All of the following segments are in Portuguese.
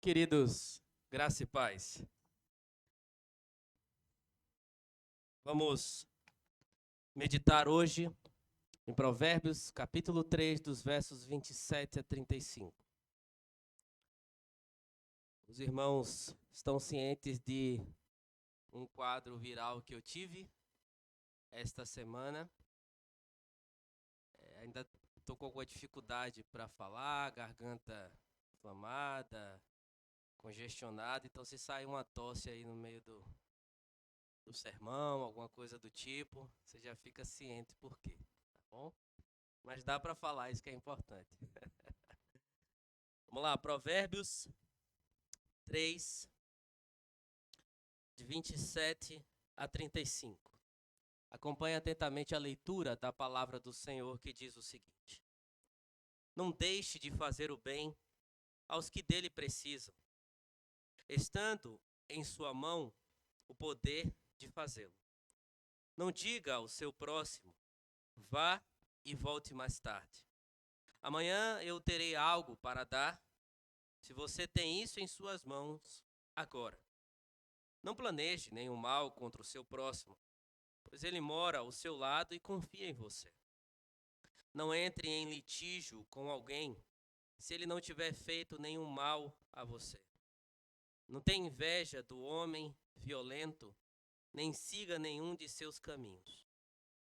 Queridos, graça e paz. Vamos meditar hoje em Provérbios, capítulo 3, dos versos 27 a 35. Os irmãos estão cientes de um quadro viral que eu tive esta semana. Ainda estou com alguma dificuldade para falar, garganta inflamada, congestionada, então se sai uma tosse aí no meio do sermão, alguma coisa do tipo, você já fica ciente por quê, tá bom? Mas dá para falar, isso que é importante. Vamos lá, Provérbios 3, de 27 a 35. Acompanhe atentamente a leitura da palavra do Senhor, que diz o seguinte: Não deixe de fazer o bem aos que dele precisam, estando em sua mão o poder de fazê-lo. Não diga ao seu próximo: vá e volte mais tarde. Amanhã eu terei algo para dar, se você tem isso em suas mãos agora. Não planeje nenhum mal contra o seu próximo, pois ele mora ao seu lado e confia em você. Não entre em litígio com alguém se ele não tiver feito nenhum mal a você. Não tenha inveja do homem violento, nem siga nenhum de seus caminhos,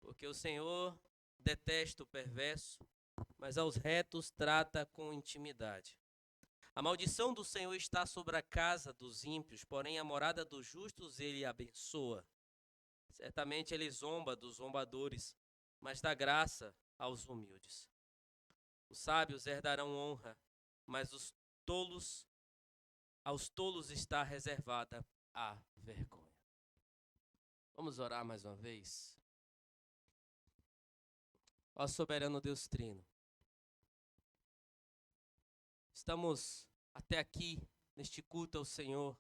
porque o Senhor detesta o perverso, mas aos retos trata com intimidade. A maldição do Senhor está sobre a casa dos ímpios, porém a morada dos justos ele abençoa. Certamente ele zomba dos zombadores, mas dá graça aos humildes. Os sábios herdarão honra, mas aos tolos está reservada a vergonha. Vamos orar mais uma vez? Ó soberano Deus Trino, estamos até aqui neste culto ao Senhor,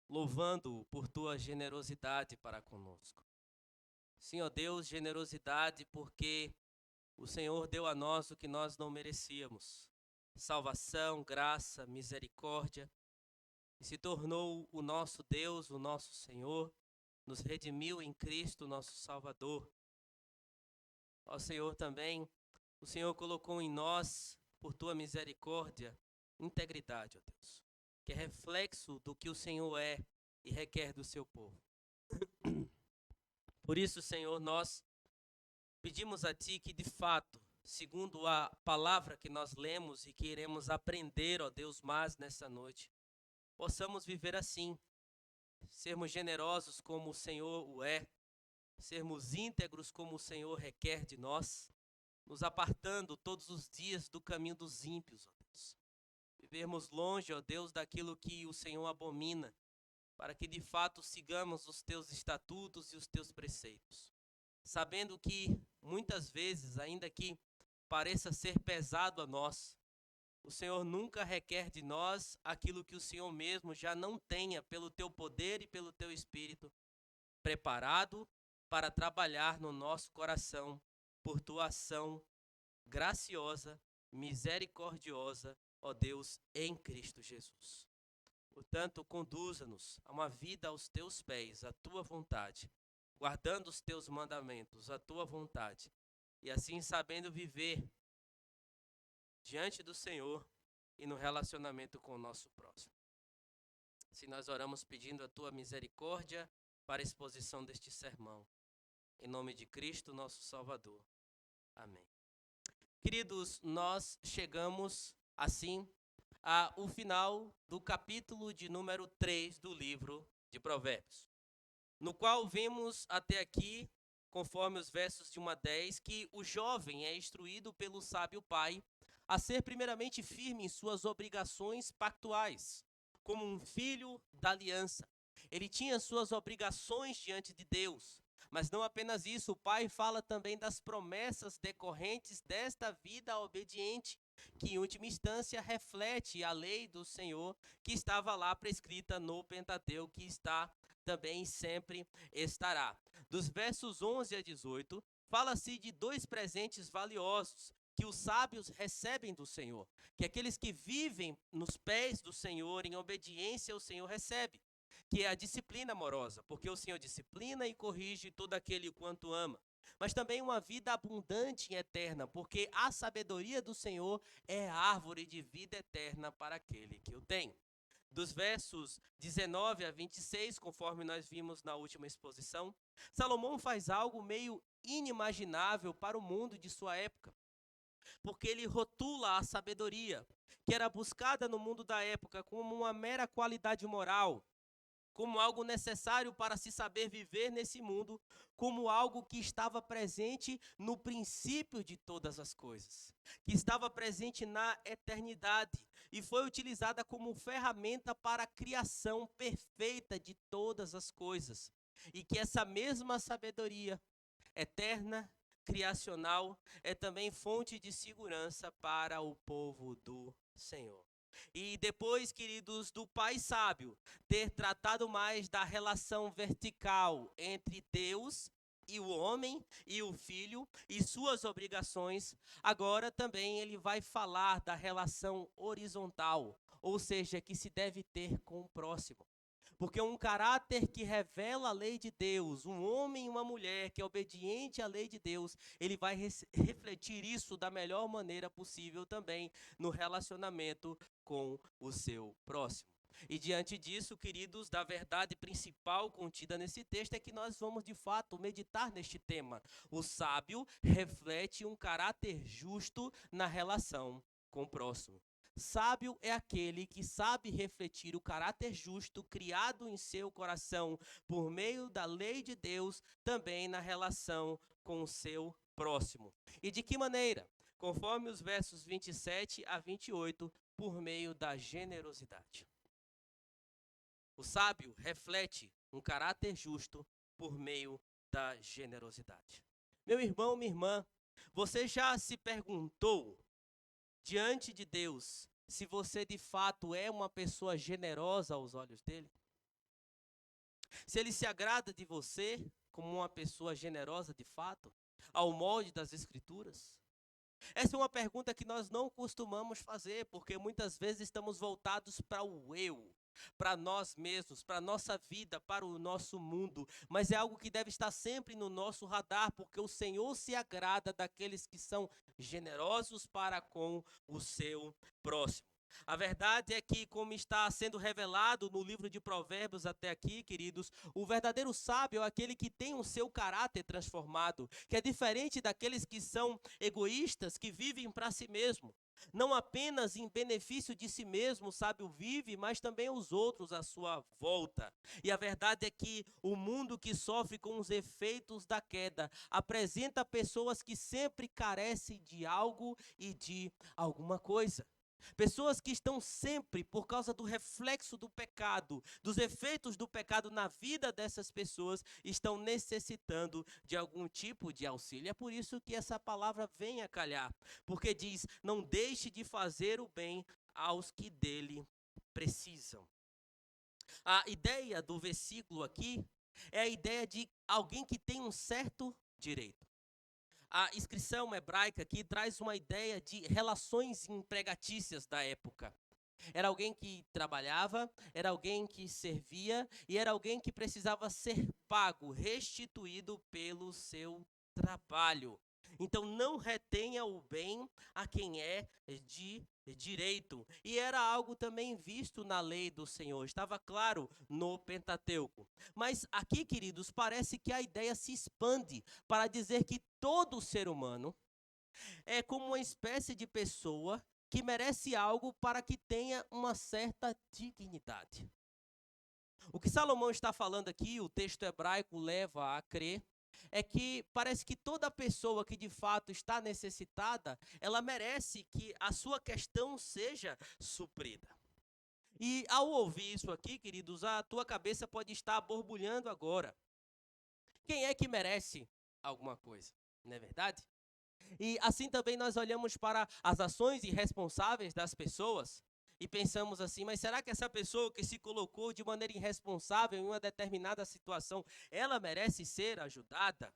louvando-o por tua generosidade para conosco. Sim, ó Deus, generosidade porque o Senhor deu a nós o que nós não merecíamos: salvação, graça, misericórdia, e se tornou o nosso Deus, o nosso Senhor, nos redimiu em Cristo, nosso Salvador. Ó Senhor, também o Senhor colocou em nós, por tua misericórdia, integridade, ó Deus, que é reflexo do que o Senhor é e requer do seu povo. Por isso, Senhor, nós pedimos a Ti que, de fato, segundo a palavra que nós lemos e que iremos aprender, ó Deus, mais nessa noite, possamos viver assim, sermos generosos como o Senhor o é, sermos íntegros como o Senhor requer de nós, nos apartando todos os dias do caminho dos ímpios, ó Deus. Vivermos longe, ó Deus, daquilo que o Senhor abomina, para que de fato sigamos os teus estatutos e os teus preceitos. Sabendo que muitas vezes, ainda que pareça ser pesado a nós, o Senhor nunca requer de nós aquilo que o Senhor mesmo já não tenha, pelo teu poder e pelo teu espírito, preparado para trabalhar no nosso coração, por tua ação graciosa, misericordiosa, ó Deus, em Cristo Jesus. Portanto, conduza-nos a uma vida aos teus pés, à tua vontade, guardando os teus mandamentos, à tua vontade, e assim sabendo viver diante do Senhor e no relacionamento com o nosso próximo. Se nós oramos pedindo a tua misericórdia para a exposição deste sermão, em nome de Cristo, nosso Salvador. Amém. Queridos, nós chegamos, assim, ao final do capítulo de número 3 do livro de Provérbios, no qual vemos até aqui, conforme os versos de 1 a 10, que o jovem é instruído pelo sábio pai a ser primeiramente firme em suas obrigações pactuais, como um filho da aliança. Ele tinha suas obrigações diante de Deus, mas não apenas isso, o pai fala também das promessas decorrentes desta vida obediente, que em última instância reflete a lei do Senhor que estava lá prescrita no Pentateuco, que está também sempre estará. Dos versos 11 a 18, fala-se de dois presentes valiosos que os sábios recebem do Senhor, que aqueles que vivem nos pés do Senhor, em obediência ao Senhor, recebem, que é a disciplina amorosa, porque o Senhor disciplina e corrige todo aquele quanto ama. Mas também uma vida abundante e eterna, porque a sabedoria do Senhor é a árvore de vida eterna para aquele que o tem. Dos versos 19 a 26, conforme nós vimos na última exposição, Salomão faz algo meio inimaginável para o mundo de sua época, porque ele rotula a sabedoria, que era buscada no mundo da época como uma mera qualidade moral, como algo necessário para se saber viver nesse mundo, como algo que estava presente no princípio de todas as coisas, que estava presente na eternidade e foi utilizada como ferramenta para a criação perfeita de todas as coisas. E que essa mesma sabedoria eterna, criacional, é também fonte de segurança para o povo do Senhor. E depois, queridos, do Pai Sábio ter tratado mais da relação vertical entre Deus e o homem e o filho e suas obrigações, agora também ele vai falar da relação horizontal, ou seja, que se deve ter com o próximo. Porque um caráter que revela a lei de Deus, um homem e uma mulher que é obediente à lei de Deus, ele vai refletir isso da melhor maneira possível também no relacionamento com o seu próximo. E diante disso, queridos, da verdade principal contida nesse texto é que nós vamos de fato meditar neste tema. O sábio reflete um caráter justo na relação com o próximo. Sábio é aquele que sabe refletir o caráter justo criado em seu coração por meio da lei de Deus, também na relação com o seu próximo. E de que maneira? Conforme os versos 27 a 28, por meio da generosidade. O sábio reflete um caráter justo por meio da generosidade. Meu irmão, minha irmã, você já se perguntou diante de Deus se você de fato é uma pessoa generosa aos olhos dele? Se ele se agrada de você como uma pessoa generosa de fato, ao molde das Escrituras? Essa é uma pergunta que nós não costumamos fazer, porque muitas vezes estamos voltados para o eu, para nós mesmos, para a nossa vida, para o nosso mundo. Mas é algo que deve estar sempre no nosso radar, porque o Senhor se agrada daqueles que são generosos para com o seu próximo. A verdade é que, como está sendo revelado no livro de Provérbios até aqui, queridos, o verdadeiro sábio é aquele que tem o seu caráter transformado, que é diferente daqueles que são egoístas, que vivem para si mesmo. Não apenas em benefício de si mesmo o sábio vive, mas também os outros à sua volta. E a verdade é que o mundo que sofre com os efeitos da queda apresenta pessoas que sempre carecem de algo e de alguma coisa. Pessoas que estão sempre, por causa do reflexo do pecado, dos efeitos do pecado na vida dessas pessoas, estão necessitando de algum tipo de auxílio. É por isso que essa palavra vem a calhar, porque diz: não deixe de fazer o bem aos que dele precisam. A ideia do versículo aqui é a ideia de alguém que tem um certo direito. A inscrição hebraica aqui traz uma ideia de relações empregatícias da época. Era alguém que trabalhava, era alguém que servia e era alguém que precisava ser pago, restituído pelo seu trabalho. Então não retenha o bem a quem é de direito. E era algo também visto na lei do Senhor, estava claro no Pentateuco. Mas aqui, queridos, parece que a ideia se expande para dizer que todo ser humano é como uma espécie de pessoa que merece algo para que tenha uma certa dignidade. O que Salomão está falando aqui, o texto hebraico leva a crer, é que parece que toda pessoa que de fato está necessitada, ela merece que a sua questão seja suprida. E ao ouvir isso aqui, queridos, a tua cabeça pode estar borbulhando agora. Quem é que merece alguma coisa? Não é verdade? E assim também nós olhamos para as ações irresponsáveis das pessoas e pensamos assim: mas será que essa pessoa que se colocou de maneira irresponsável em uma determinada situação, ela merece ser ajudada?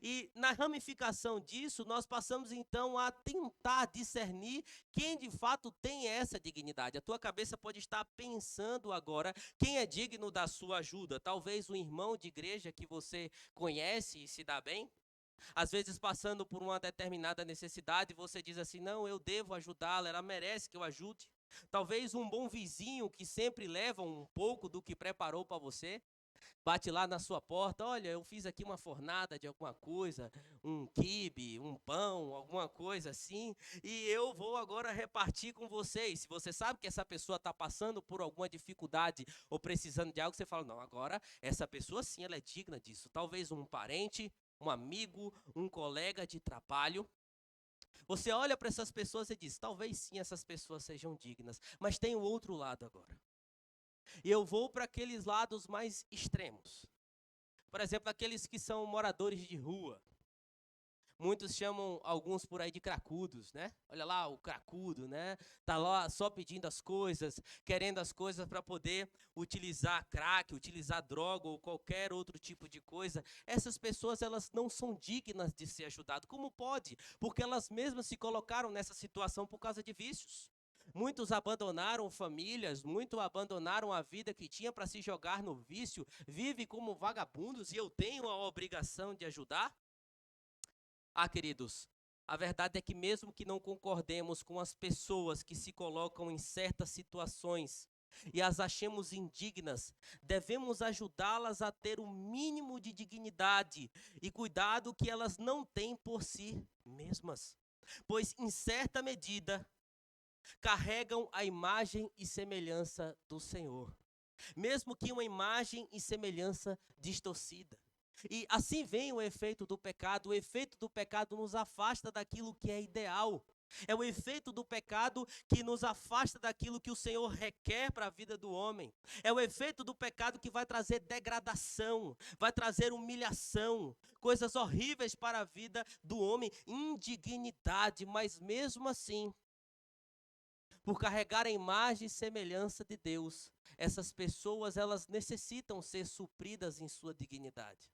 E na ramificação disso, nós passamos então a tentar discernir quem de fato tem essa dignidade. A tua cabeça pode estar pensando agora quem é digno da sua ajuda. Talvez um irmão de igreja que você conhece e se dá bem. Às vezes, passando por uma determinada necessidade, você diz assim: não, eu devo ajudá-la, ela merece que eu ajude. Talvez um bom vizinho que sempre leva um pouco do que preparou para você. Bate lá na sua porta, olha, eu fiz aqui uma fornada de alguma coisa, um quibe, um pão, alguma coisa assim, e eu vou agora repartir com vocês. Se você sabe que essa pessoa está passando por alguma dificuldade ou precisando de algo, você fala, não, agora essa pessoa sim, ela é digna disso. Talvez um parente, um amigo, um colega de trabalho. Você olha para essas pessoas e diz, talvez sim essas pessoas sejam dignas, mas tem o outro lado agora. E eu vou para aqueles lados mais extremos. Por exemplo, aqueles que são moradores de rua. Muitos chamam alguns por aí de cracudos, né? Olha lá o cracudo, né? Tá lá só pedindo as coisas, querendo as coisas para poder utilizar crack, utilizar droga ou qualquer outro tipo de coisa. Essas pessoas, elas não são dignas de ser ajudadas. Como pode? Porque elas mesmas se colocaram nessa situação por causa de vícios. Muitos abandonaram famílias, muitos abandonaram a vida que tinha para se jogar no vício, vive como vagabundos e eu tenho a obrigação de ajudar? Ah, queridos, a verdade é que mesmo que não concordemos com as pessoas que se colocam em certas situações e as achemos indignas, devemos ajudá-las a ter o mínimo de dignidade e cuidado que elas não têm por si mesmas. Pois, em certa medida, carregam a imagem e semelhança do Senhor, mesmo que uma imagem e semelhança distorcida. E assim vem o efeito do pecado. O efeito do pecado nos afasta daquilo que é ideal. É o efeito do pecado que nos afasta daquilo que o Senhor requer para a vida do homem. É o efeito do pecado que vai trazer degradação, vai trazer humilhação, coisas horríveis para a vida do homem, indignidade, mas mesmo assim, por carregar a imagem e semelhança de Deus, essas pessoas, elas necessitam ser supridas em sua dignidade.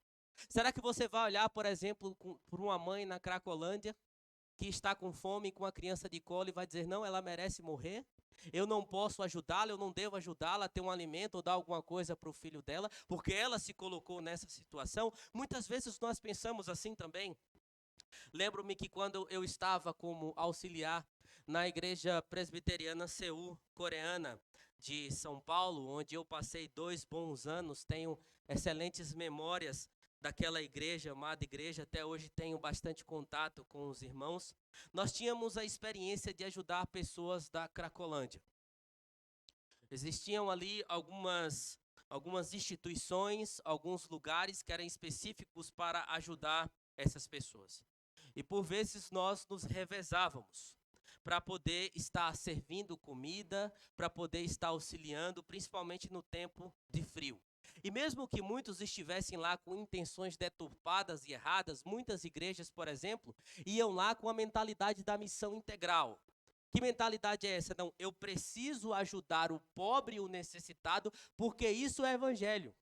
Será que você vai olhar, por exemplo, por uma mãe na Cracolândia que está com fome com uma criança de colo e vai dizer, não, ela merece morrer? Eu não posso ajudá-la, eu não devo ajudá-la a ter um alimento ou dar alguma coisa para o filho dela, porque ela se colocou nessa situação. Muitas vezes nós pensamos assim também. Lembro-me que quando eu estava como auxiliar na igreja presbiteriana Seul, coreana, de São Paulo, onde eu passei 2 bons anos, tenho excelentes memórias daquela igreja, amada igreja, até hoje tenho bastante contato com os irmãos. Nós tínhamos a experiência de ajudar pessoas da Cracolândia. Existiam ali algumas instituições, alguns lugares que eram específicos para ajudar essas pessoas. E por vezes nós nos revezávamos para poder estar servindo comida, para poder estar auxiliando, principalmente no tempo de frio. E mesmo que muitos estivessem lá com intenções deturpadas e erradas, muitas igrejas, por exemplo, iam lá com a mentalidade da missão integral. Que mentalidade é essa? Não, eu preciso ajudar o pobre e o necessitado, porque isso é evangelho.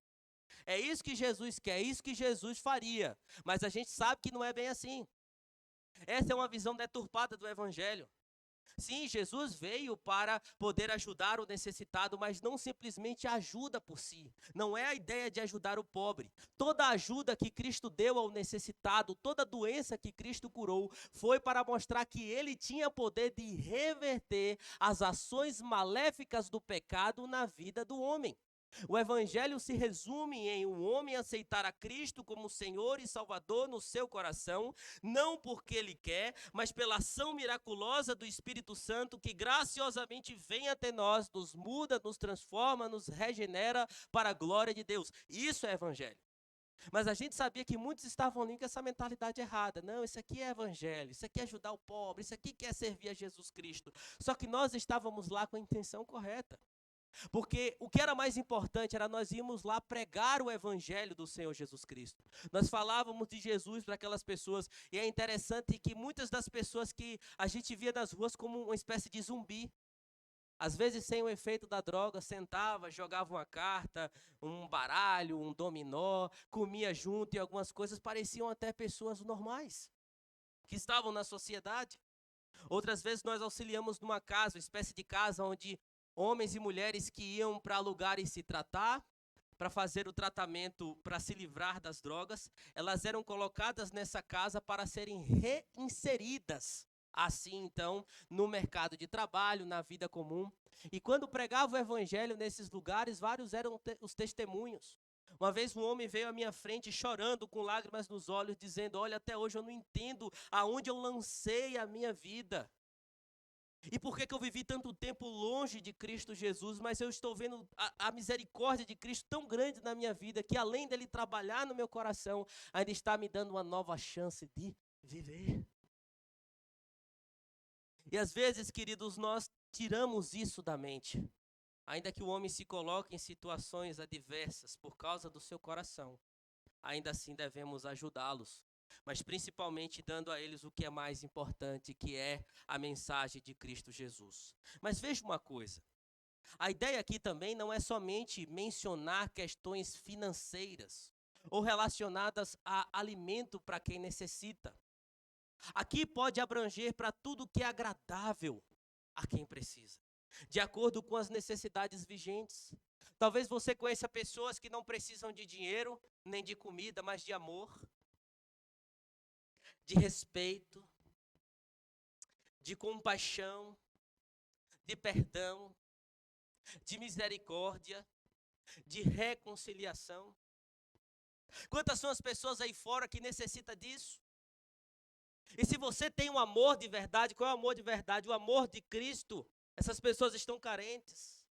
É isso que Jesus quer, é isso que Jesus faria. Mas a gente sabe que não é bem assim. Essa é uma visão deturpada do evangelho. Sim, Jesus veio para poder ajudar o necessitado, mas não simplesmente ajuda por si. Não é a ideia de ajudar o pobre. Toda ajuda que Cristo deu ao necessitado, toda doença que Cristo curou, foi para mostrar que ele tinha poder de reverter as ações maléficas do pecado na vida do homem. O evangelho se resume em um homem aceitar a Cristo como Senhor e Salvador no seu coração, não porque ele quer, mas pela ação miraculosa do Espírito Santo que graciosamente vem até nós, nos muda, nos transforma, nos regenera para a glória de Deus. Isso é evangelho. Mas a gente sabia que muitos estavam ali com essa mentalidade errada. Não, isso aqui é evangelho, isso aqui é ajudar o pobre, isso aqui quer servir a Jesus Cristo. Só que nós estávamos lá com a intenção correta. Porque o que era mais importante era nós irmos lá pregar o evangelho do Senhor Jesus Cristo. Nós falávamos de Jesus para aquelas pessoas e é interessante que muitas das pessoas que a gente via nas ruas como uma espécie de zumbi. Às vezes, sem o efeito da droga, sentava, jogava uma carta, um baralho, um dominó, comia junto e algumas coisas pareciam até pessoas normais, que estavam na sociedade. Outras vezes nós auxiliamos numa casa, uma espécie de casa onde homens e mulheres que iam para lugares se tratar, para fazer o tratamento, para se livrar das drogas, elas eram colocadas nessa casa para serem reinseridas, assim então, no mercado de trabalho, na vida comum. E quando pregava o evangelho nesses lugares, vários eram os testemunhos. Uma vez um homem veio à minha frente chorando, com lágrimas nos olhos, dizendo: olha, até hoje eu não entendo aonde eu lancei a minha vida. E por que eu vivi tanto tempo longe de Cristo Jesus, mas eu estou vendo a misericórdia de Cristo tão grande na minha vida, que além dele trabalhar no meu coração, ainda está me dando uma nova chance de viver. E às vezes, queridos, nós tiramos isso da mente. Ainda que o homem se coloque em situações adversas por causa do seu coração, ainda assim devemos ajudá-los, mas principalmente dando a eles o que é mais importante, que é a mensagem de Cristo Jesus. Mas veja uma coisa, a ideia aqui também não é somente mencionar questões financeiras ou relacionadas a alimento para quem necessita. Aqui pode abranger para tudo que é agradável a quem precisa, de acordo com as necessidades vigentes. Talvez você conheça pessoas que não precisam de dinheiro, nem de comida, mas de amor, de respeito, de compaixão, de perdão, de misericórdia, de reconciliação. Quantas são as pessoas aí fora que necessitam disso? E se você tem um amor de verdade, qual é o amor de verdade? O amor de Cristo. Essas pessoas estão carentes.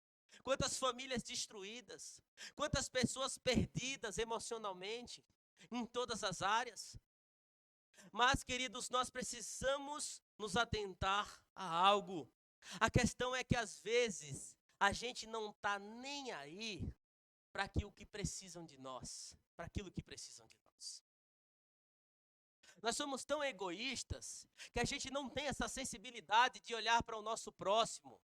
Quantas famílias destruídas, quantas pessoas perdidas emocionalmente, em todas as áreas. Mas, queridos, nós precisamos nos atentar a algo. A questão é que, às vezes, a gente não está nem aí para aquilo que precisam de nós, para aquilo que precisam de nós. Nós somos tão egoístas que a gente não tem essa sensibilidade de olhar para o nosso próximo,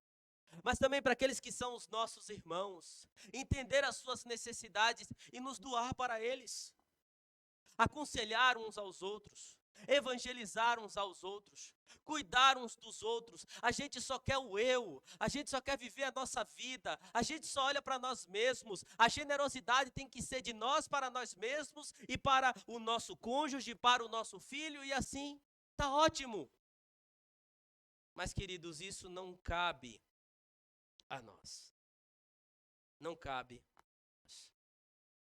mas também para aqueles que são os nossos irmãos, entender as suas necessidades e nos doar para eles, aconselhar uns aos outros, evangelizar uns aos outros, cuidar uns dos outros. A gente só quer o eu, a gente só quer viver a nossa vida, a gente só olha para nós mesmos. A generosidade tem que ser de nós para nós mesmos e para o nosso cônjuge, para o nosso filho, e assim, tá ótimo. Mas, queridos, isso não cabe a nós. Não cabe a nós.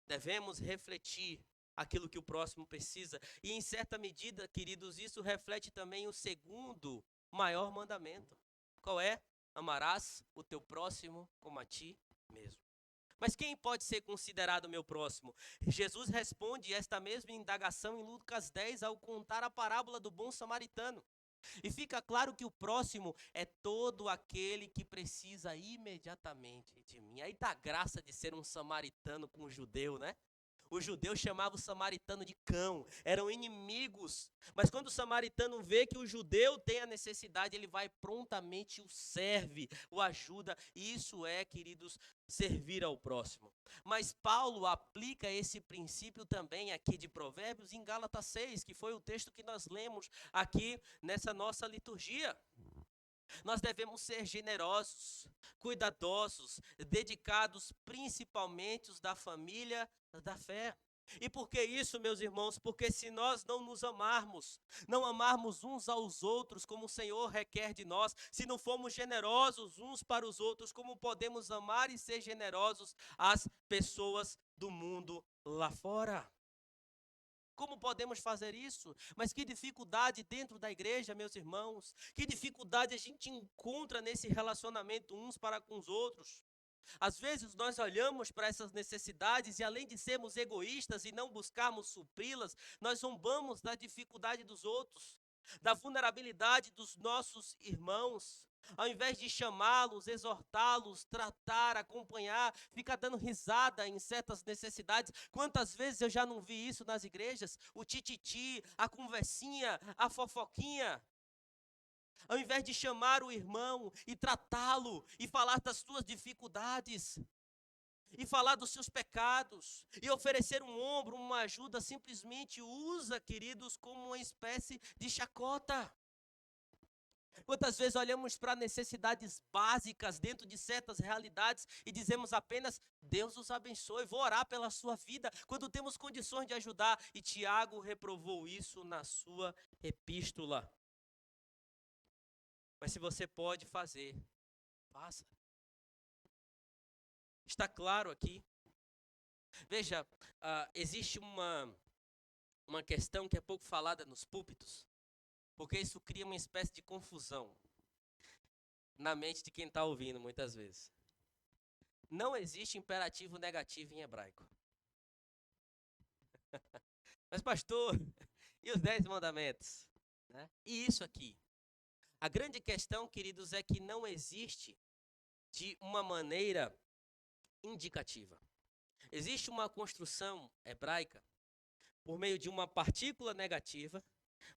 Devemos refletir aquilo que o próximo precisa. E em certa medida, queridos, isso reflete também o segundo maior mandamento. Qual é? Amarás o teu próximo como a ti mesmo. Mas quem pode ser considerado meu próximo? Jesus responde esta mesma indagação em Lucas 10 ao contar a parábola do bom samaritano. E fica claro que o próximo é todo aquele que precisa imediatamente de mim. Aí dá graça de ser um samaritano com um judeu, né? O judeu chamava o samaritano de cão, eram inimigos. Mas quando o samaritano vê que o judeu tem a necessidade, ele vai prontamente o serve, o ajuda. E isso é, queridos, servir ao próximo. Mas Paulo aplica esse princípio também aqui de Provérbios em Gálatas 6, que foi o texto que nós lemos aqui nessa nossa liturgia. Nós devemos ser generosos, cuidadosos, dedicados principalmente os da família da fé. E por que isso, meus irmãos? Porque se nós não nos amarmos, não amarmos uns aos outros como o Senhor requer de nós, se não formos generosos uns para os outros, como podemos amar e ser generosos às pessoas do mundo lá fora? Como podemos fazer isso? Mas que dificuldade dentro da igreja, meus irmãos. Que dificuldade a gente encontra nesse relacionamento uns para com os outros. Às vezes nós olhamos para essas necessidades e além de sermos egoístas e não buscarmos supri-las, nós zombamos da dificuldade dos outros, da vulnerabilidade dos nossos irmãos. Ao invés de chamá-los, exortá-los, tratar, acompanhar, ficar dando risada em certas necessidades. Quantas vezes eu já não vi isso nas igrejas? O tititi, a conversinha, a fofoquinha. Ao invés de chamar o irmão e tratá-lo e falar das suas dificuldades, e falar dos seus pecados, e oferecer um ombro, uma ajuda, simplesmente usa, queridos, como uma espécie de chacota. Quantas vezes olhamos para necessidades básicas dentro de certas realidades e dizemos apenas, Deus os abençoe, vou orar pela sua vida, quando temos condições de ajudar. E Tiago reprovou isso na sua epístola. Mas se você pode fazer, faça. Está claro aqui? Veja, existe uma questão que é pouco falada nos púlpitos, porque isso cria uma espécie de confusão na mente de quem está ouvindo muitas vezes. Não existe imperativo negativo em hebraico. Mas pastor, e os 10 mandamentos? Né? E isso aqui? A grande questão, queridos, é que não existe de uma maneira indicativa. Existe uma construção hebraica por meio de uma partícula negativa,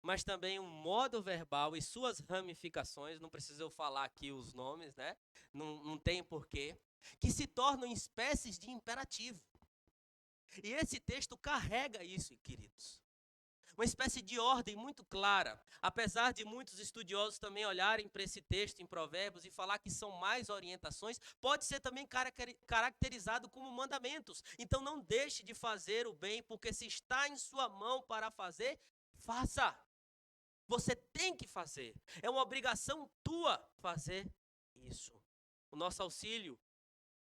mas também um modo verbal e suas ramificações, não preciso eu falar aqui os nomes, né? Não tem porquê, que se tornam espécies de imperativo. E esse texto carrega isso, queridos. Uma espécie de ordem muito clara, apesar de muitos estudiosos também olharem para esse texto em Provérbios e falar que são mais orientações, pode ser também caracterizado como mandamentos. Então não deixe de fazer o bem, porque se está em sua mão para fazer, faça. Você tem que fazer. É uma obrigação tua fazer isso. O nosso auxílio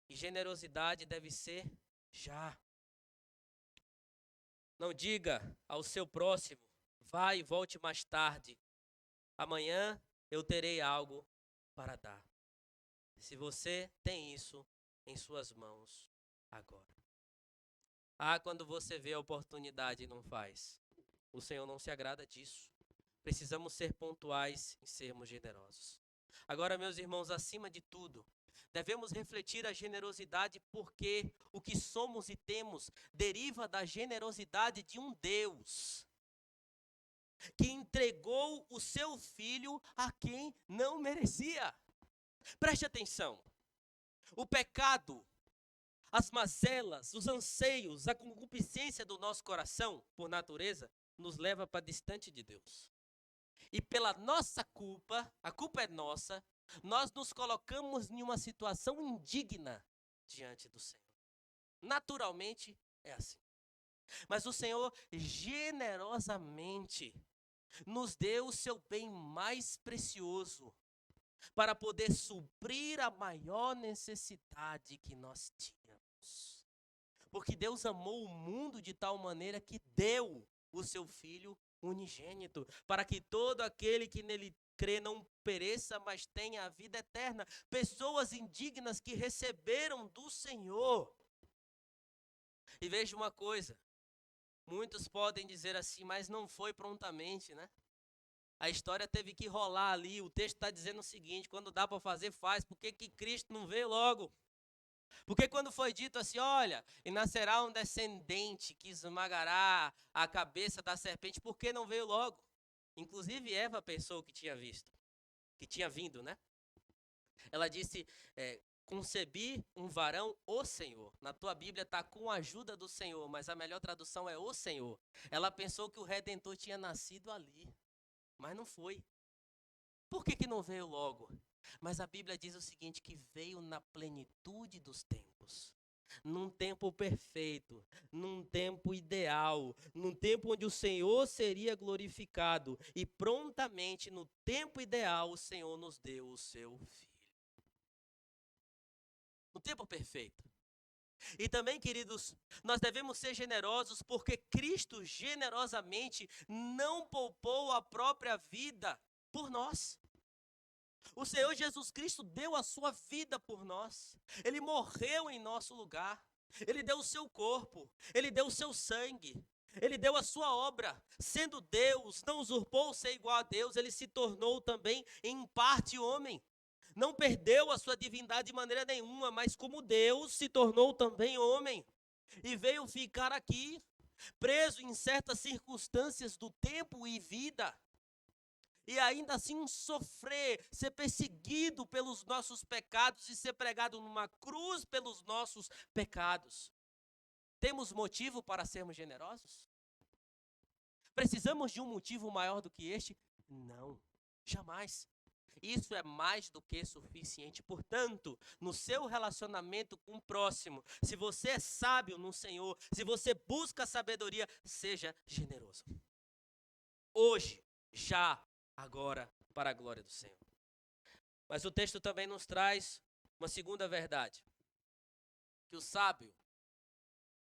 e generosidade deve ser já. Não diga ao seu próximo, vai e volte mais tarde. Amanhã eu terei algo para dar. Se você tem isso em suas mãos agora. Quando você vê a oportunidade e não faz. O Senhor não se agrada disso. Precisamos ser pontuais e sermos generosos. Agora, meus irmãos, acima de tudo, devemos refletir a generosidade porque o que somos e temos deriva da generosidade de um Deus que entregou o seu Filho a quem não merecia. Preste atenção. O pecado, as mazelas, os anseios, a concupiscência do nosso coração, por natureza, nos leva para distante de Deus. E pela nossa culpa, a culpa é nossa, nós nos colocamos em uma situação indigna diante do Senhor. Naturalmente é assim. Mas o Senhor generosamente nos deu o seu bem mais precioso para poder suprir a maior necessidade que nós tínhamos. Porque Deus amou o mundo de tal maneira que deu o seu Filho unigênito, para que todo aquele que nele crê não pereça, mas tenha a vida eterna. Pessoas indignas que receberam do Senhor. E veja uma coisa, muitos podem dizer assim, mas não foi prontamente, né? A história teve que rolar ali, o texto está dizendo o seguinte, quando dá para fazer, faz. Por que Cristo não veio logo? Porque quando foi dito assim, olha, e nascerá um descendente que esmagará a cabeça da serpente, por que não veio logo? Inclusive Eva pensou que tinha visto, que tinha vindo, né? Ela disse, concebi um varão, o Senhor. Na tua Bíblia está com a ajuda do Senhor, mas a melhor tradução é o Senhor. Ela pensou que o Redentor tinha nascido ali, mas não foi. Por que não veio logo? Mas a Bíblia diz o seguinte, que veio na plenitude dos tempos. Num tempo perfeito, num tempo ideal, num tempo onde o Senhor seria glorificado. E prontamente, no tempo ideal, o Senhor nos deu o seu Filho. No tempo perfeito. E também, queridos, nós devemos ser generosos porque Cristo generosamente não poupou a própria vida por nós. O Senhor Jesus Cristo deu a sua vida por nós. Ele morreu em nosso lugar. Ele deu o seu corpo. Ele deu o seu sangue. Ele deu a sua obra. Sendo Deus, não usurpou ser igual a Deus. Ele se tornou também em parte homem. Não perdeu a sua divindade de maneira nenhuma, mas como Deus se tornou também homem. E veio ficar aqui, preso em certas circunstâncias do tempo e vida. e ainda assim sofrer, ser perseguido pelos nossos pecados e ser pregado numa cruz pelos nossos pecados. Temos motivo para sermos generosos? Precisamos de um motivo maior do que este? Não, jamais. Isso é mais do que suficiente. Portanto, no seu relacionamento com o próximo, se você é sábio no Senhor, se você busca sabedoria, seja generoso. Hoje, já, agora, para a glória do Senhor. Mas o texto também nos traz uma segunda verdade. Que o sábio,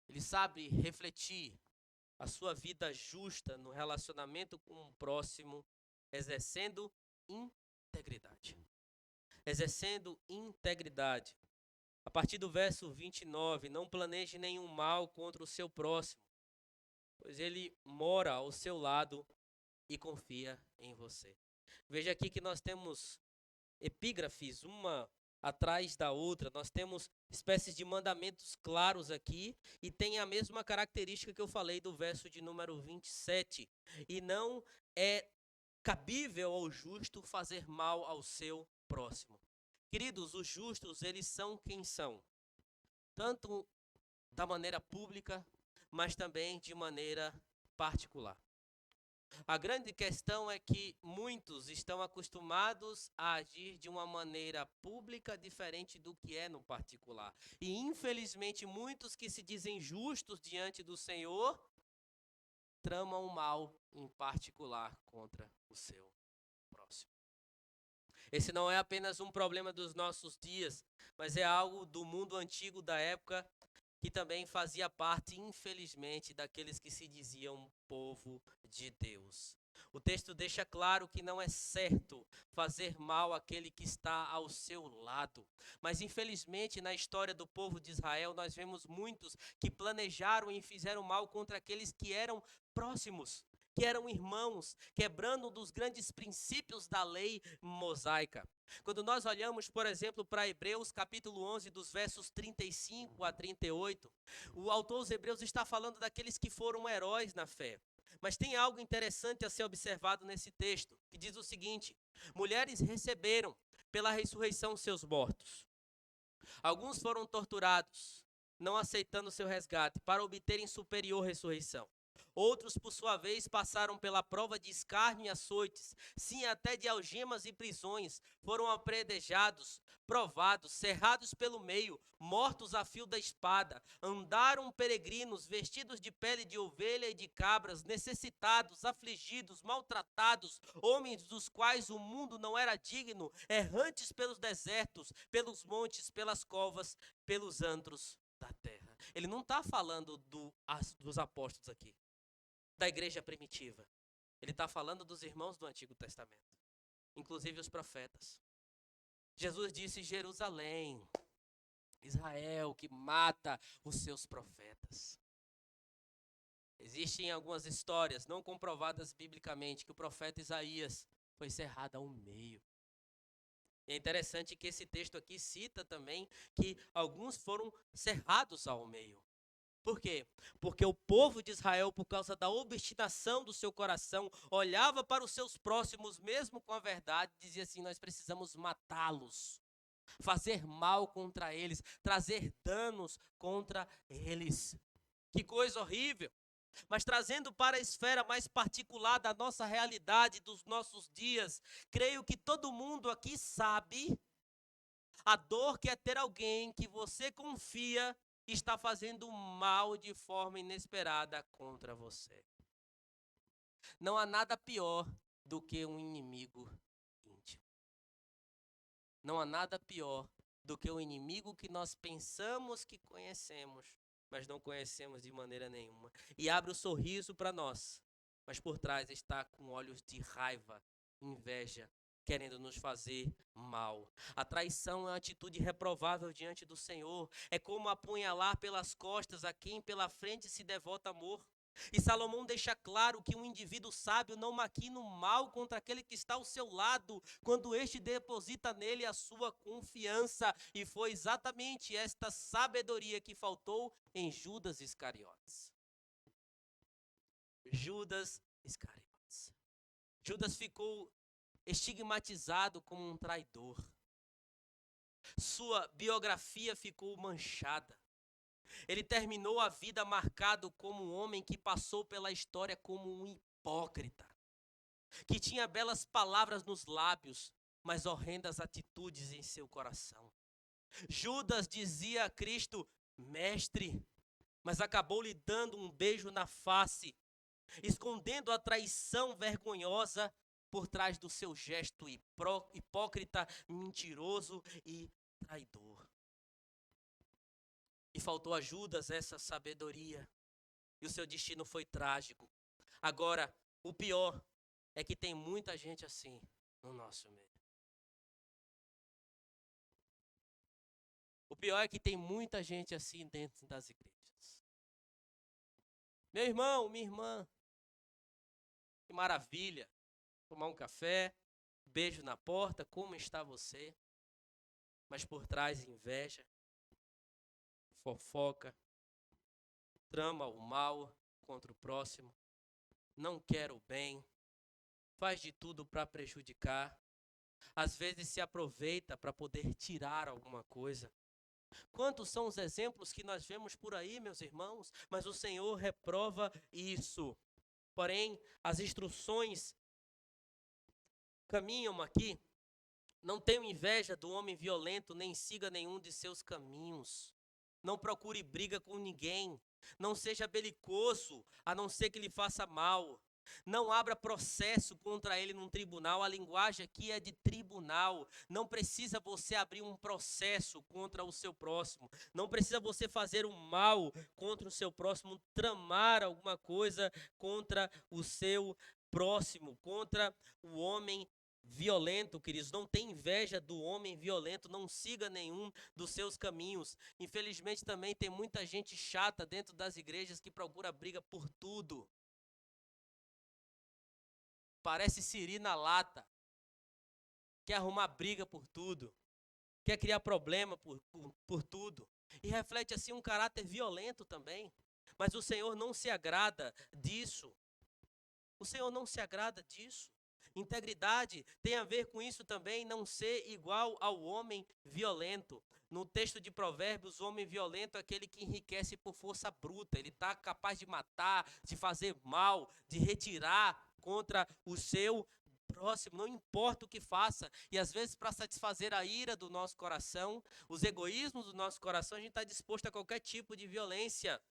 ele sabe refletir a sua vida justa no relacionamento com o próximo, exercendo integridade. Exercendo integridade. A partir do verso 29, não planeje nenhum mal contra o seu próximo, pois ele mora ao seu lado e confia em você. Veja aqui que nós temos epígrafes, uma atrás da outra. Nós temos espécies de mandamentos claros aqui e tem a mesma característica que eu falei do verso de número 27. E não é cabível ao justo fazer mal ao seu próximo. Queridos, os justos, eles são quem são, tanto da maneira pública, mas também de maneira particular. A grande questão é que muitos estão acostumados a agir de uma maneira pública diferente do que é no particular. E infelizmente muitos que se dizem justos diante do Senhor tramam o mal em particular contra o seu próximo. Esse não é apenas um problema dos nossos dias, mas é algo do mundo antigo da época que também fazia parte, infelizmente, daqueles que se diziam povo de Deus. O texto deixa claro que não é certo fazer mal àquele que está ao seu lado. Mas, infelizmente, na história do povo de Israel, nós vemos muitos que planejaram e fizeram mal contra aqueles que eram próximos, que eram irmãos, quebrando um dos grandes princípios da lei mosaica. Quando nós olhamos, por exemplo, para Hebreus capítulo 11, dos versos 35 a 38, o autor dos Hebreus está falando daqueles que foram heróis na fé. Mas tem algo interessante a ser observado nesse texto, que diz o seguinte: mulheres receberam pela ressurreição seus mortos. Alguns foram torturados, não aceitando seu resgate, para obterem superior ressurreição. Outros, por sua vez, passaram pela prova de escárnio e açoites, sim, até de algemas e prisões, foram apredejados, provados, cerrados pelo meio, mortos a fio da espada, andaram peregrinos, vestidos de pele de ovelha e de cabras, necessitados, afligidos, maltratados, homens dos quais o mundo não era digno, errantes pelos desertos, pelos montes, pelas covas, pelos antros da terra. Ele não está falando dos apóstolos aqui, da igreja primitiva. Ele está falando dos irmãos do Antigo Testamento, inclusive os profetas. Jesus disse: Jerusalém, Israel, que mata os seus profetas. Existem algumas histórias não comprovadas biblicamente que o profeta Isaías foi cerrado ao meio. E é interessante que esse texto aqui cita também que alguns foram cerrados ao meio. Por quê? Porque o povo de Israel, por causa da obstinação do seu coração, olhava para os seus próximos, mesmo com a verdade, e dizia assim: nós precisamos matá-los, fazer mal contra eles, trazer danos contra eles. Que coisa horrível! Mas trazendo para a esfera mais particular da nossa realidade, dos nossos dias, creio que todo mundo aqui sabe a dor que é ter alguém que você confia está fazendo mal de forma inesperada contra você. Não há nada pior do que um inimigo íntimo. Não há nada pior do que o inimigo que nós pensamos que conhecemos, mas não conhecemos de maneira nenhuma. E abre o sorriso para nós, mas por trás está com olhos de raiva, inveja, querendo nos fazer mal. A traição é uma atitude reprovável diante do Senhor. É como apunhalar pelas costas a quem pela frente se devota amor. E Salomão deixa claro que um indivíduo sábio não maquina o mal contra aquele que está ao seu lado, quando este deposita nele a sua confiança. E foi exatamente esta sabedoria que faltou em Judas Iscariotes. Judas Iscariotes. Judas ficou estigmatizado como um traidor. Sua biografia ficou manchada. Ele terminou a vida marcado como um homem que passou pela história como um hipócrita, que tinha belas palavras nos lábios, mas horrendas atitudes em seu coração. Judas dizia a Cristo, mestre, mas acabou lhe dando um beijo na face, escondendo a traição vergonhosa por trás do seu gesto hipócrita, mentiroso e traidor. E faltou a Judas essa sabedoria, e o seu destino foi trágico. Agora, o pior é que tem muita gente assim no nosso meio. O pior é que tem muita gente assim dentro das igrejas. Meu irmão, minha irmã, que maravilha. Tomar um café, beijo na porta, como está você? Mas por trás inveja, fofoca, trama o mal contra o próximo, não quer o bem, faz de tudo para prejudicar, às vezes se aproveita para poder tirar alguma coisa. Quantos são os exemplos que nós vemos por aí, meus irmãos? Mas o Senhor reprova isso. Porém, as instruções caminham aqui. Não tenha inveja do homem violento, nem siga nenhum de seus caminhos. Não procure briga com ninguém. Não seja belicoso, a não ser que lhe faça mal. Não abra processo contra ele num tribunal. A linguagem aqui é de tribunal. Não precisa você abrir um processo contra o seu próximo. Não precisa você fazer um mal contra o seu próximo, tramar alguma coisa contra o seu próximo, contra o homem violento, queridos. Não tem inveja do homem violento, não siga nenhum dos seus caminhos. Infelizmente também tem muita gente chata dentro das igrejas que procura briga por tudo. Parece siri na lata. Quer arrumar briga por tudo. Quer criar problema por tudo. E reflete assim um caráter violento também. Mas o Senhor não se agrada disso. O Senhor não se agrada disso. Integridade tem a ver com isso também, não ser igual ao homem violento. No texto de Provérbios, o homem violento é aquele que enriquece por força bruta. Ele está capaz de matar, de fazer mal, de retirar contra o seu próximo, não importa o que faça. E às vezes, para satisfazer a ira do nosso coração, os egoísmos do nosso coração, a gente está disposto a qualquer tipo de violência.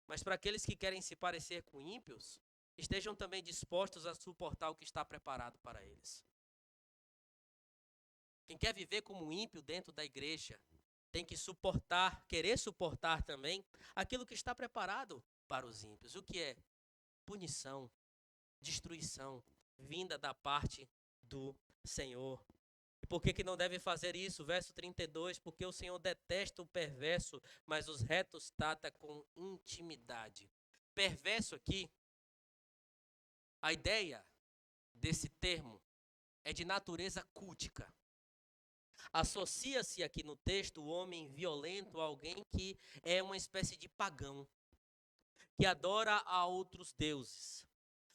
Mas para aqueles que querem se parecer com ímpios, estejam também dispostos a suportar o que está preparado para eles. Quem quer viver como um ímpio dentro da igreja, tem que suportar, querer suportar também, aquilo que está preparado para os ímpios. O que é? Punição, destruição, vinda da parte do Senhor. E por que não deve fazer isso? Verso 32, porque o Senhor detesta o perverso, mas os retos trata com intimidade. Perverso aqui, a ideia desse termo é de natureza cultica. Associa-se aqui no texto o homem violento a alguém que é uma espécie de pagão, que adora a outros deuses.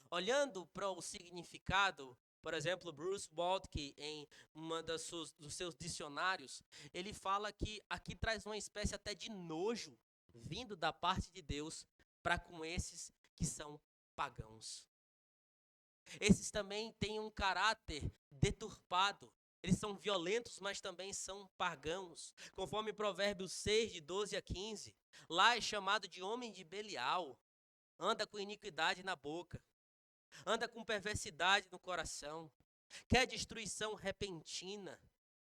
Olhando para o significado, por exemplo, Bruce Waltke, em uma dos seus dicionários, ele fala que aqui traz uma espécie até de nojo vindo da parte de Deus para com esses que são pagãos. Esses também têm um caráter deturpado. Eles são violentos, mas também são pagãos. Conforme Provérbios 6, de 12 a 15, lá é chamado de homem de Belial. Anda com iniquidade na boca. Anda com perversidade no coração. Quer destruição repentina.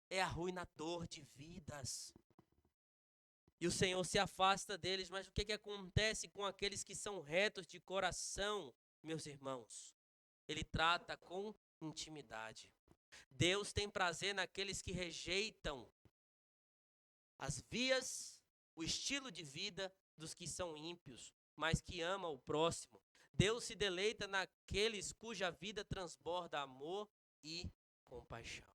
É arruinador de vidas. E o Senhor se afasta deles. Mas o que acontece com aqueles que são retos de coração, meus irmãos? Ele trata com intimidade. Deus tem prazer naqueles que rejeitam as vias, o estilo de vida dos que são ímpios, mas que amam o próximo. Deus se deleita naqueles cuja vida transborda amor e compaixão.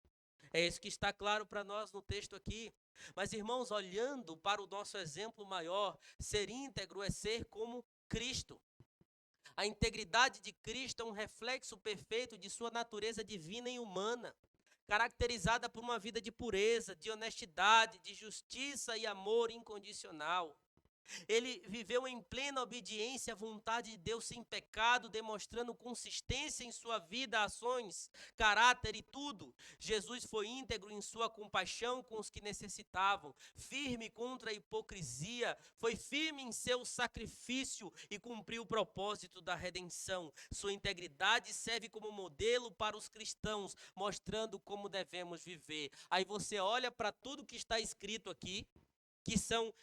É isso que está claro para nós no texto aqui. Mas, irmãos, olhando para o nosso exemplo maior, ser íntegro é ser como Cristo. A integridade de Cristo é um reflexo perfeito de sua natureza divina e humana, caracterizada por uma vida de pureza, de honestidade, de justiça e amor incondicional. Ele viveu em plena obediência à vontade de Deus sem pecado, demonstrando consistência em sua vida, ações, caráter e tudo. Jesus foi íntegro em sua compaixão com os que necessitavam, firme contra a hipocrisia, foi firme em seu sacrifício e cumpriu o propósito da redenção. Sua integridade serve como modelo para os cristãos, mostrando como devemos viver. Aí você olha para tudo que está escrito aqui, que são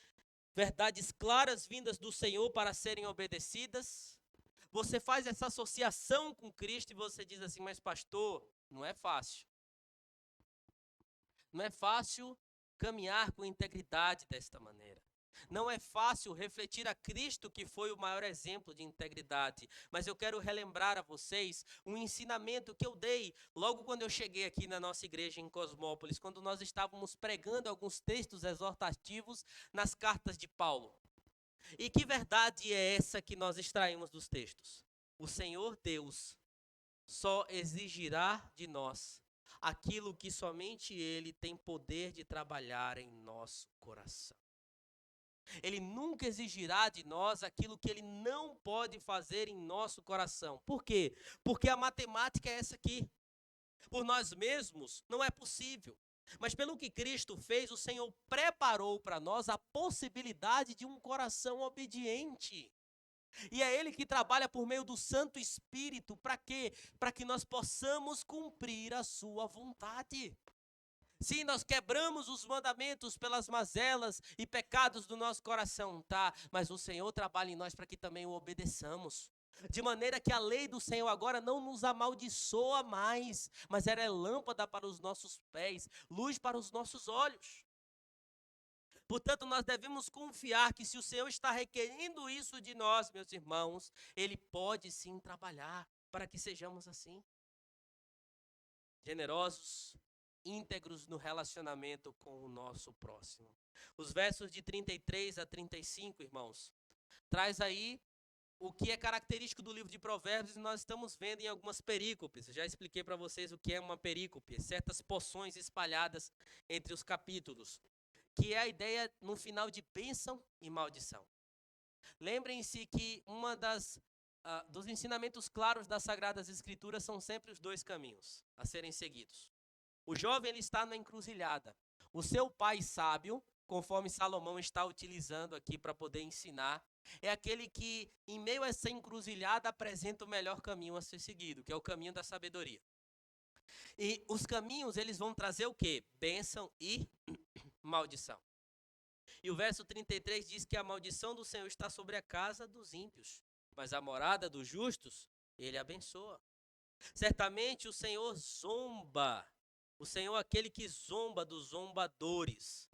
verdades claras vindas do Senhor para serem obedecidas. Você faz essa associação com Cristo e você diz assim, mas pastor, não é fácil. Não é fácil caminhar com integridade desta maneira. Não é fácil refletir a Cristo, que foi o maior exemplo de integridade. Mas eu quero relembrar a vocês um ensinamento que eu dei logo quando eu cheguei aqui na nossa igreja em Cosmópolis, quando nós estávamos pregando alguns textos exortativos nas cartas de Paulo. E que verdade é essa que nós extraímos dos textos? O Senhor Deus só exigirá de nós aquilo que somente Ele tem poder de trabalhar em nosso coração. Ele nunca exigirá de nós aquilo que Ele não pode fazer em nosso coração. Por quê? Porque a matemática é essa aqui. Por nós mesmos não é possível. Mas pelo que Cristo fez, o Senhor preparou para nós a possibilidade de um coração obediente. E é Ele que trabalha por meio do Santo Espírito. Para quê? Para que nós possamos cumprir a sua vontade. Sim, nós quebramos os mandamentos pelas mazelas e pecados do nosso coração, tá? Mas o Senhor trabalha em nós para que também o obedeçamos. De maneira que a lei do Senhor agora não nos amaldiçoa mais, mas ela é lâmpada para os nossos pés, luz para os nossos olhos. Portanto, nós devemos confiar que se o Senhor está requerendo isso de nós, meus irmãos, Ele pode sim trabalhar para que sejamos assim. Generosos, íntegros no relacionamento com o nosso próximo. Os versos de 33 a 35, irmãos, traz aí o que é característico do livro de Provérbios e nós estamos vendo em algumas perícopes. Eu já expliquei para vocês o que é uma perícope, certas porções espalhadas entre os capítulos, que é a ideia no final de bênção e maldição. Lembrem-se que dos ensinamentos claros das Sagradas Escrituras são sempre os dois caminhos a serem seguidos. O jovem ele está na encruzilhada. O seu pai sábio, conforme Salomão está utilizando aqui para poder ensinar, é aquele que, em meio a essa encruzilhada, apresenta o melhor caminho a ser seguido, que é o caminho da sabedoria. E os caminhos, eles vão trazer o quê? Bênção e maldição. E o verso 33 diz que a maldição do Senhor está sobre a casa dos ímpios, mas a morada dos justos, Ele abençoa. Certamente o Senhor zomba. O Senhor é aquele que zomba dos zombadores.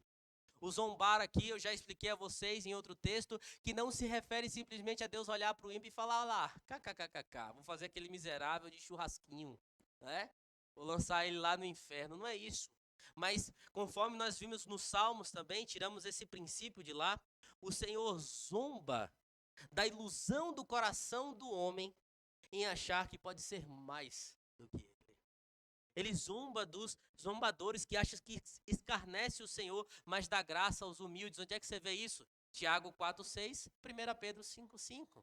O zombar aqui, eu já expliquei a vocês em outro texto, que não se refere simplesmente a Deus olhar para o ímpio e falar lá, kkkk, vou fazer aquele miserável de churrasquinho, né? Vou lançar ele lá no inferno. Não é isso. Mas conforme nós vimos nos Salmos também, tiramos esse princípio de lá, o Senhor zomba da ilusão do coração do homem em achar que pode ser mais do que ele. Ele zomba dos zombadores que acham que escarnece o Senhor, mas dá graça aos humildes. Onde é que você vê isso? Tiago 4,6, 1 Pedro 5,5.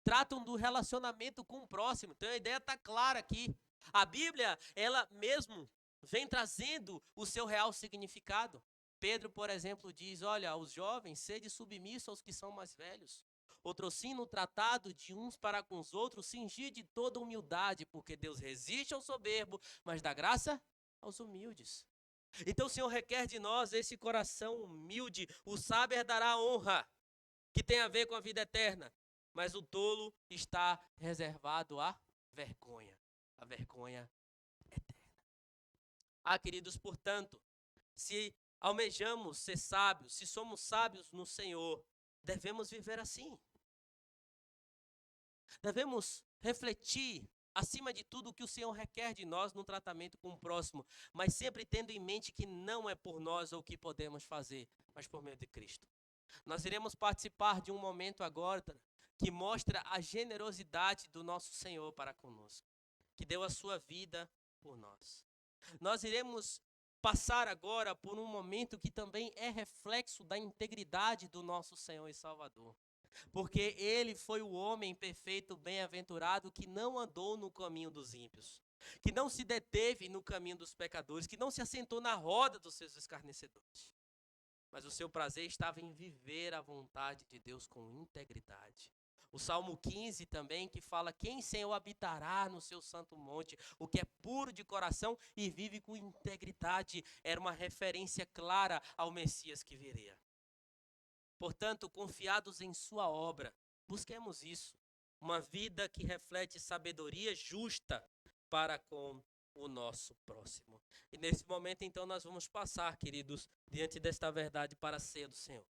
Tratam do relacionamento com o próximo. Então a ideia está clara aqui. A Bíblia, ela mesmo vem trazendo o seu real significado. Pedro, por exemplo, diz, olha, aos jovens, sede submissos aos que são mais velhos. Outrossim, no tratado de uns para com os outros, cingir de toda humildade, porque Deus resiste ao soberbo, mas dá graça aos humildes. Então o Senhor requer de nós esse coração humilde. O sábio dará honra, que tem a ver com a vida eterna, mas o tolo está reservado à vergonha. A vergonha eterna. Queridos, portanto, se almejamos ser sábios, se somos sábios no Senhor, devemos viver assim. Devemos refletir, acima de tudo, o que o Senhor requer de nós no tratamento com o próximo, mas sempre tendo em mente que não é por nós o que podemos fazer, mas por meio de Cristo. Nós iremos participar de um momento agora que mostra a generosidade do nosso Senhor para conosco, que deu a sua vida por nós. Nós iremos passar agora por um momento que também é reflexo da integridade do nosso Senhor e Salvador. Porque ele foi o homem perfeito, bem-aventurado, que não andou no caminho dos ímpios, que não se deteve no caminho dos pecadores, que não se assentou na roda dos seus escarnecedores. Mas o seu prazer estava em viver a vontade de Deus com integridade. O Salmo 15 também, que fala: quem, Senhor, habitará no seu santo monte, o que é puro de coração e vive com integridade, era uma referência clara ao Messias que viria. Portanto, confiados em sua obra, busquemos isso, uma vida que reflete sabedoria justa para com o nosso próximo. E nesse momento, então, nós vamos passar, queridos, diante desta verdade para a ceia do Senhor.